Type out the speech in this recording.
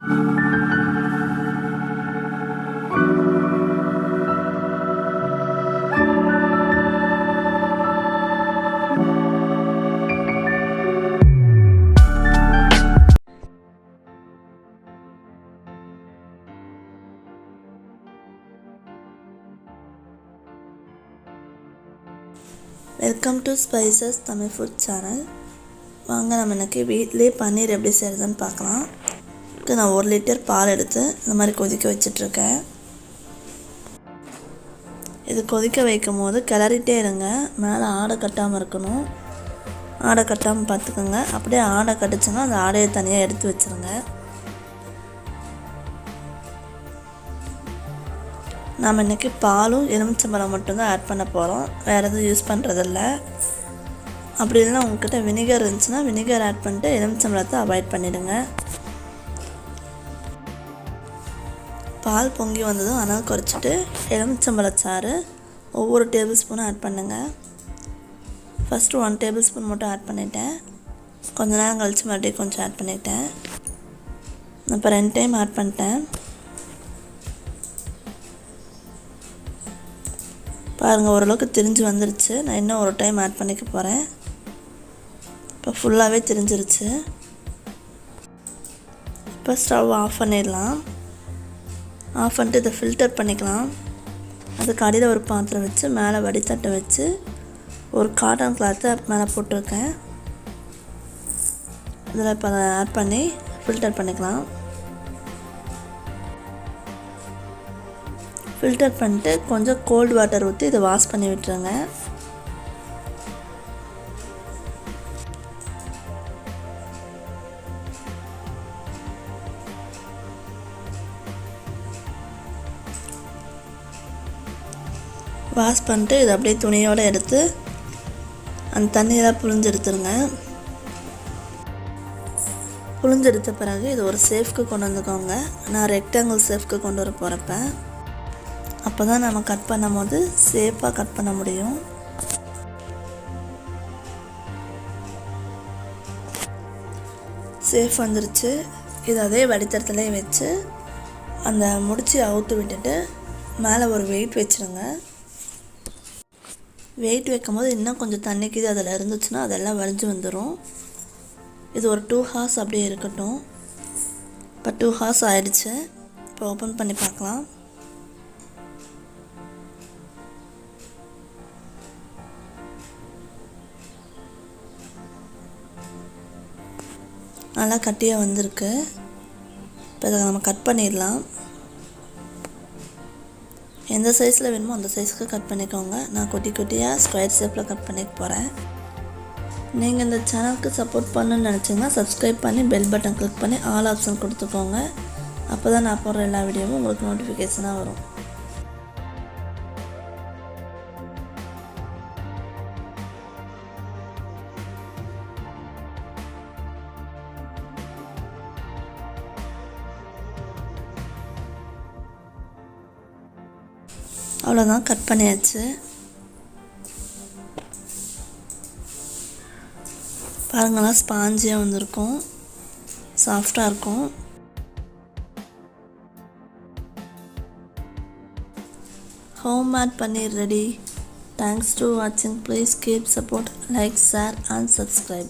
Welcome to spices Tamil food channel. வாங்க நம்ம இன்றைக்கி வீட்டிலே பன்னீர் எப்படி செய்கிறதுன்னு பார்க்கலாம். இதுக்கு நான் 1 லிட்டர் பால் எடுத்து இந்த மாதிரி கொதிக்க வச்சிட்ருக்கேன். இது கொதிக்க வைக்கும் போது கிளறிட்டே இருங்க, மேலே ஆடை கட்டாமல் இருக்கணும். ஆடை கட்டாமல் பார்த்துக்கோங்க. அப்படியே ஆடை கட்டுச்சுன்னா அந்த ஆடையை தனியாக எடுத்து வச்சுருங்க. நாம் இன்றைக்கி பாலும் எலுமிச்சம்பழம் மட்டும்தான் ஆட் பண்ண போகிறோம், வேறு எதுவும் யூஸ் பண்ணுறதில்ல. அப்படி இல்லைன்னா உங்கள்கிட்ட வினிகர் இருந்துச்சுன்னா வினிகர் ஆட் பண்ணிட்டு எலுமிச்சம்பழத்தை அவாய்ட் பண்ணிவிடுங்க. பால் பொங்கி வந்ததும் அனல் குறைச்சிட்டு எலுமிச்சம்பழச்சாறு ஒவ்வொரு டேபிள் ஸ்பூனும் ஆட் பண்ணுங்கள். ஃபஸ்ட்டு 1 டேபிள் ஸ்பூன் மட்டும் ஆட் பண்ணிவிட்டேன். கொஞ்ச நேரம் கழித்து மறுபடியும் கொஞ்சம் ஆட் பண்ணிவிட்டேன். இப்போ 2 டைம் ஆட் பண்ணிட்டேன். பாருங்கள், ஓரளவுக்கு திரிஞ்சு வந்துருச்சு. நான் இன்னும் ஒரு டைம் ஆட் பண்ணிக்க போகிறேன். இப்போ ஃபுல்லாகவே திரிஞ்சிருச்சு. இப்போ ஸ்டவ் ஆஃப் பண்ணிடலாம். ஆஃப் பண்ணிட்டு இதை ஃபில்டர் பண்ணிக்கலாம். அதுக்கு அடியில் ஒரு பாத்திரம் வச்சு மேலே வடித்தட்டை வச்சு ஒரு காட்டன் கிளாத்தை மேலே போட்டிருக்கேன். இதில் இப்போ அதை ஆட் பண்ணி ஃபில்டர் பண்ணிக்கலாம். ஃபில்டர் பண்ணிட்டு கொஞ்சம் கோல்டு வாட்டர் ஊற்றி இதை வாஷ் பண்ணி விட்டுருங்க. வாஷ் பண்ணிட்டு இதை அப்படியே துணியோடு எடுத்து அந்த தண்ணியெல்லாம் புழிஞ்செடுத்துருங்க. புழிஞ்செடுத்த பிறகு இது ஒரு சேஃப்க்கு கொண்டு வந்துக்கோங்க. நான் ரெக்டாங்கிள் சேஃப்க்கு கொண்டு வர போகிறப்ப அப்போ தான் நம்ம கட் பண்ணும் போது சேஃபாக கட் பண்ண முடியும். சேஃப் வந்துருச்சு. இது அதே வடித்தரத்துலேயே வச்சு அந்த முடிச்சு அவுத்து விட்டுட்டு மேலே ஒரு வெயிட் வச்சுருங்க. வெயிட் வைக்கும் போது இன்னும் கொஞ்சம் தண்ணிக்கு இது அதில் இருந்துச்சுன்னா அதெல்லாம் வலிஞ்சு வந்துடும். இது ஒரு 2 ஹார்ஸ் அப்படியே இருக்கட்டும். இப்போ 2 ஹார்ஸ் ஆகிடுச்சு. இப்போ ஓப்பன் பண்ணி பார்க்கலாம். நல்லா கட்டியாக வந்திருக்கு. இப்போ இதை நம்ம கட் பண்ணிடலாம். எந்த சைஸில் வேணுமோ அந்த சைஸுக்கு கட் பண்ணிக்கோங்க. நான் குட்டி குட்டியாக ஸ்கொயர் ஷேப்பில் கட் பண்ணிக்க போகிறேன். நீங்கள் இந்த சேனலுக்கு சப்போர்ட் பண்ணணுன்னு நினச்சிங்கன்னா சப்ஸ்கிரைப் பண்ணி பெல் பட்டன் கிளிக் பண்ணி ஆல் ஆப்ஷன் கொடுத்துக்கோங்க. அப்போ தான் நான் போடுற எல்லா வீடியோவும் உங்களுக்கு நோட்டிஃபிகேஷனாக வரும். அவ்வளோதான், கட் பண்ணியாச்சு. பாருங்களா, ஸ்பாஞ்சியாக வந்திருக்கும், சாஃப்டாக இருக்கும். Homemade paneer ready. Thanks to watching. Please keep support, like, share and subscribe.